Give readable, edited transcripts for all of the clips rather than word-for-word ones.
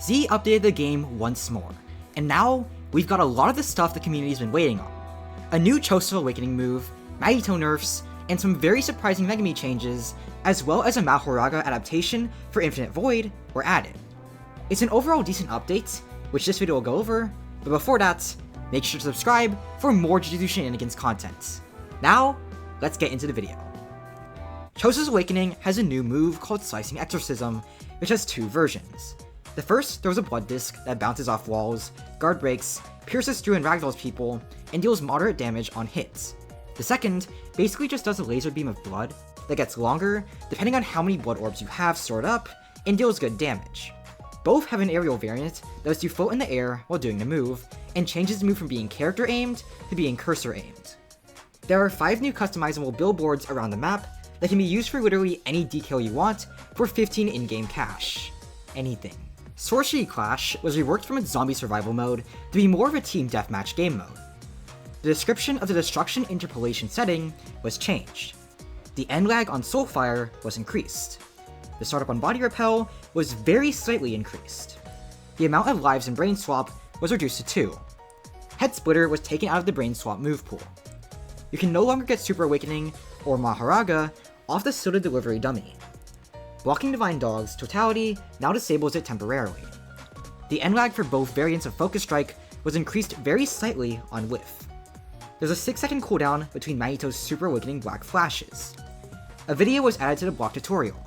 Z updated the game once more, and now we've got a lot of the stuff the community's been waiting on. A new Choso Awakening move, Mahito nerfs, and some very surprising Megumi changes, as well as a Mahoraga adaptation for Infinite Void were added. It's an overall decent update, which this video will go over, but before that, make sure to subscribe for more Jujutsu Shenanigans content. Now, let's get into the video. Choso's Awakening has a new move called Slicing Exorcism, which has two versions. The first throws a blood disc that bounces off walls, guard breaks, pierces through and ragdolls people, and deals moderate damage on hits. The second basically just does a laser beam of blood that gets longer depending on how many blood orbs you have stored up, and deals good damage. Both have an aerial variant that lets you float in the air while doing the move, and changes the move from being character aimed to being cursor aimed. There are 5 new customizable billboards around the map that can be used for literally any decal you want for 15 in-game cash. Anything. Sorcery Clash was reworked from its zombie survival mode to be more of a team deathmatch game mode. The description of the destruction interpolation setting was changed. The end lag on Soulfire was increased. The startup on Body Repel was very slightly increased. The amount of lives in Brain Swap was reduced to 2. Head Splitter was taken out of the Brain Swap move pool. You can no longer get Super Awakening or Mahoraga off the Soda Delivery dummy. Blocking Divine Dog's Totality now disables it temporarily. The end lag for both variants of Focus Strike was increased very slightly on Whiff. There's a 6-second cooldown between Mahito's Super Awakening Black Flashes. A video was added to the block tutorial.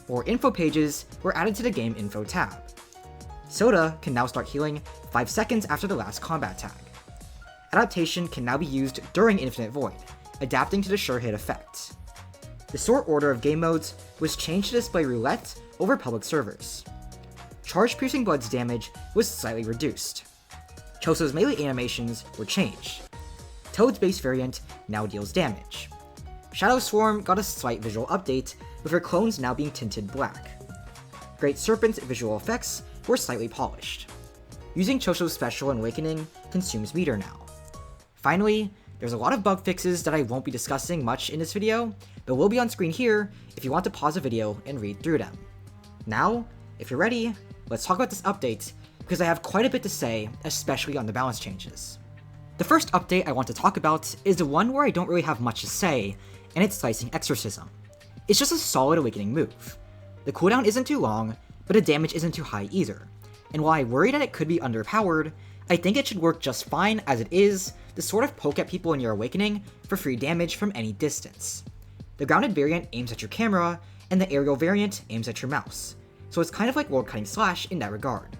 4 info pages were added to the game info tab. Soda can now start healing 5 seconds after the last combat tag. Adaptation can now be used during Infinite Void, adapting to the sure hit effect. The sort order of game modes was changed to display roulette over public servers. Charge Piercing Blood's damage was slightly reduced. Choso's melee animations were changed. Toad's base variant now deals damage. Shadow Swarm got a slight visual update, with her clones now being tinted black. Great Serpent's visual effects were slightly polished. Using Choso's Special and Awakening consumes meter now. Finally, there's a lot of bug fixes that I won't be discussing much in this video, but will be on screen here if you want to pause the video and read through them. Now, if you're ready, let's talk about this update, because I have quite a bit to say, especially on the balance changes. The first update I want to talk about is the one where I don't really have much to say, and it's Slicing Exorcism. It's just a solid Awakening move. The cooldown isn't too long, but the damage isn't too high either, and while I worry that it could be underpowered, I think it should work just fine as it is to sort of poke at people in your Awakening for free damage from any distance. The grounded variant aims at your camera, and the aerial variant aims at your mouse, so it's kind of like World Cutting Slash in that regard.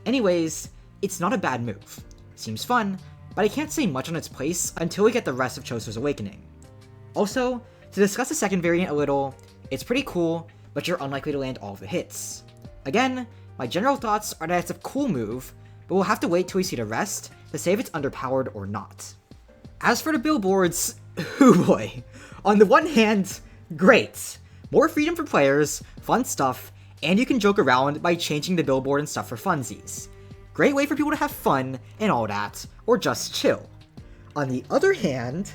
Anyways, it's not a bad move. Seems fun, but I can't say much on its place until we get the rest of Choso's Awakening. Also, to discuss the second variant a little, it's pretty cool, but you're unlikely to land all of the hits. Again, my general thoughts are that it's a cool move, but we'll have to wait till we see the rest to say if it's underpowered or not. As for the billboards, oh boy. On the one hand, great. More freedom for players, fun stuff, and you can joke around by changing the billboard and stuff for funsies. Great way for people to have fun and all that, or just chill. On the other hand,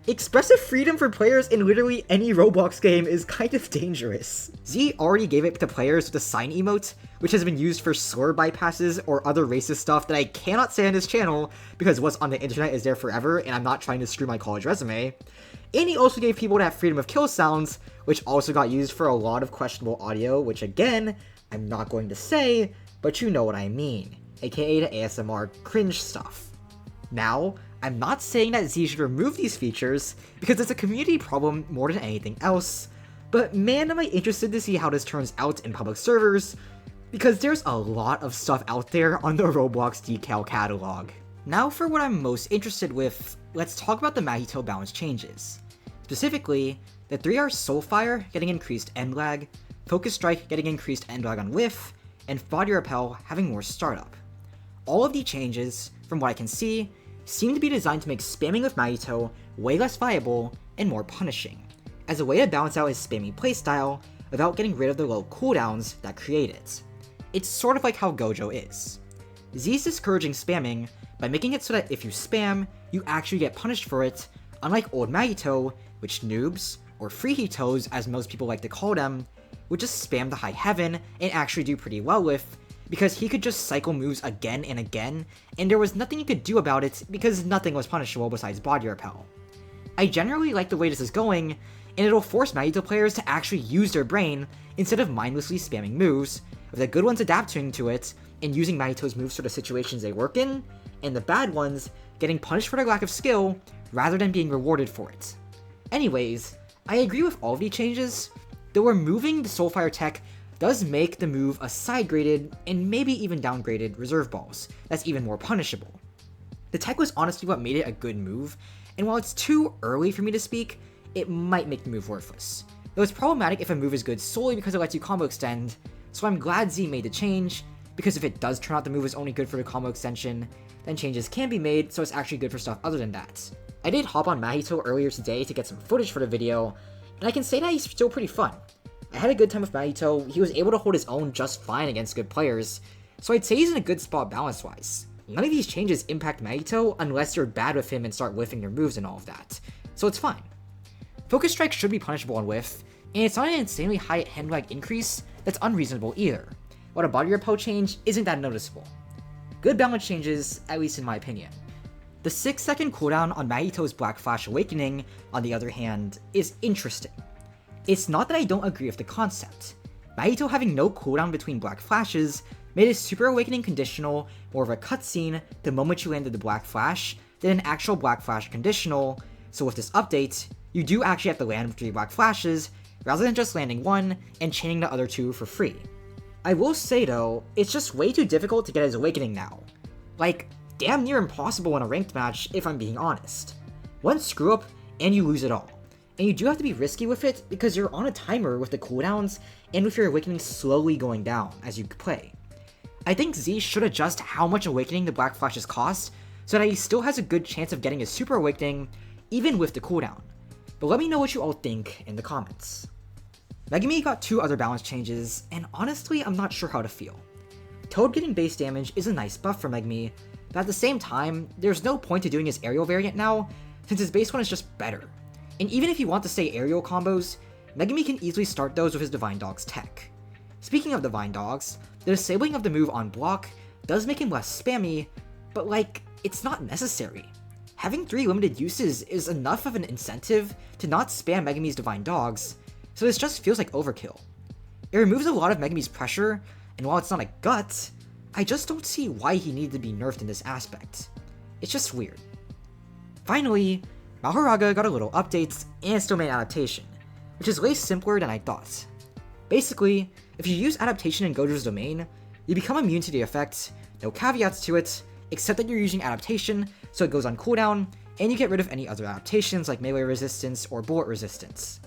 expressive freedom for players in literally any Roblox game is kind of dangerous. Z already gave it to players with the sign emote, which has been used for slur bypasses or other racist stuff that I cannot say on this channel because what's on the internet is there forever and I'm not trying to screw my college resume. And he also gave people that freedom of kill sounds, which also got used for a lot of questionable audio, which again, I'm not going to say, but you know what I mean, aka the ASMR cringe stuff. Now, I'm not saying that Z should remove these features, because it's a community problem more than anything else, but man am I interested to see how this turns out in public servers, because there's a lot of stuff out there on the Roblox decal catalog. Now for what I'm most interested with, let's talk about the Mahito balance changes. Specifically, the 3R Soulfire getting increased end lag, Focus Strike getting increased end lag on Whiff, and Body Repel having more startup. All of the changes, from what I can see, seem to be designed to make spamming with Mahito way less viable and more punishing, as a way to balance out his spammy playstyle without getting rid of the low cooldowns that create it. It's sort of like how Gojo is. Z's discouraging spamming by making it so that if you spam, you actually get punished for it, unlike old Mahito, which noobs, or freehitos as most people like to call them, would just spam the high heaven and actually do pretty well with, because he could just cycle moves again and again, and there was nothing you could do about it because nothing was punishable besides body repel. I generally like the way this is going, and it'll force Mahito players to actually use their brain instead of mindlessly spamming moves, with the good ones adapting to it and using Mahito's moves for the situations they work in, and the bad ones getting punished for their lack of skill rather than being rewarded for it. Anyways, I agree with all of these changes, though removing the Soulfire tech does make the move a side-graded and maybe even downgraded reserve balls that's even more punishable. The tech was honestly what made it a good move, and while it's too early for me to speak, it might make the move worthless. Though it's problematic if a move is good solely because it lets you combo extend, so I'm glad Z made the change, because if it does turn out the move is only good for the combo extension, then changes can be made so it's actually good for stuff other than that. I did hop on Mahito earlier today to get some footage for the video, and I can say that he's still pretty fun. I had a good time with Mahito, he was able to hold his own just fine against good players, so I'd say he's in a good spot balance-wise. None of these changes impact Mahito unless you're bad with him and start whiffing your moves and all of that, so it's fine. Focus Strike should be punishable on whiff, and it's not an insanely high hand lag increase that's unreasonable either, while a body repel change isn't that noticeable. Good balance changes, at least in my opinion. The 6-second cooldown on Mahito's Black Flash Awakening, on the other hand, is interesting. It's not that I don't agree with the concept. Mahito having no cooldown between Black Flashes made his Super Awakening conditional more of a cutscene the moment you landed the Black Flash than an actual Black Flash conditional, so with this update, you do actually have to land 3 Black Flashes, rather than just landing 1 and chaining the other 2 for free. I will say though, it's just way too difficult to get his Awakening now. Like, damn near impossible in a ranked match if I'm being honest. One screw up and you lose it all. And you do have to be risky with it because you're on a timer with the cooldowns and with your Awakening slowly going down as you play. I think Z should adjust how much Awakening the Black Flashes cost so that he still has a good chance of getting his Super Awakening even with the cooldown. But let me know what you all think in the comments. Megumi got 2 other balance changes, and honestly I'm not sure how to feel. Toad getting base damage is a nice buff for Megumi, but at the same time, there's no point to doing his aerial variant now, since his base one is just better. And even if you want to say aerial combos, Megumi can easily start those with his Divine Dog's tech. Speaking of Divine Dogs, the disabling of the move on block does make him less spammy, but like, it's not necessary. Having 3 limited uses is enough of an incentive to not spam Megumi's Divine Dogs, so this just feels like overkill. It removes a lot of Megumi's pressure, and while it's not a gut, I just don't see why he needed to be nerfed in this aspect. It's just weird. Finally, Mahoraga got a little update and still made Adaptation, which is way simpler than I thought. Basically, if you use Adaptation in Gojo's domain, you become immune to the effect, no caveats to it, except that you're using Adaptation, so it goes on cooldown, and you get rid of any other adaptations like melee resistance or bullet resistance.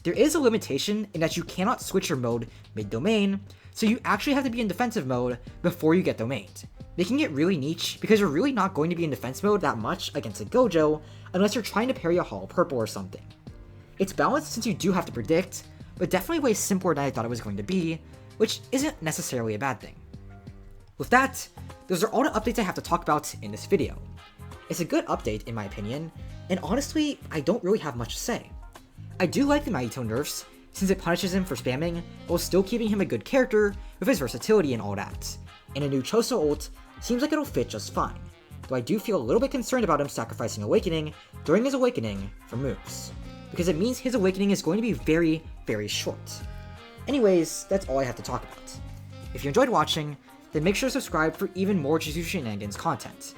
There is a limitation in that you cannot switch your mode mid-domain, so you actually have to be in defensive mode before you get domained, making it really niche because you're really not going to be in defense mode that much against a Gojo unless you're trying to parry a Hollow Purple or something. It's balanced since you do have to predict, but definitely way simpler than I thought it was going to be, which isn't necessarily a bad thing. With that, those are all the updates I have to talk about in this video. It's a good update in my opinion, and honestly, I don't really have much to say. I do like the Mahito nerfs, since it punishes him for spamming, while still keeping him a good character with his versatility and all that, and a new Choso ult seems like it'll fit just fine, though I do feel a little bit concerned about him sacrificing Awakening during his Awakening for moves, because it means his Awakening is going to be very, very short. Anyways, that's all I have to talk about. If you enjoyed watching, then make sure to subscribe for even more Jujutsu Shenanigans content.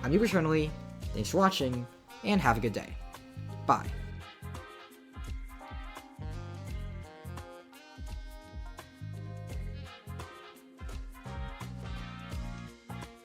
I'm you eternally, thanks for watching, and have a good day. Bye.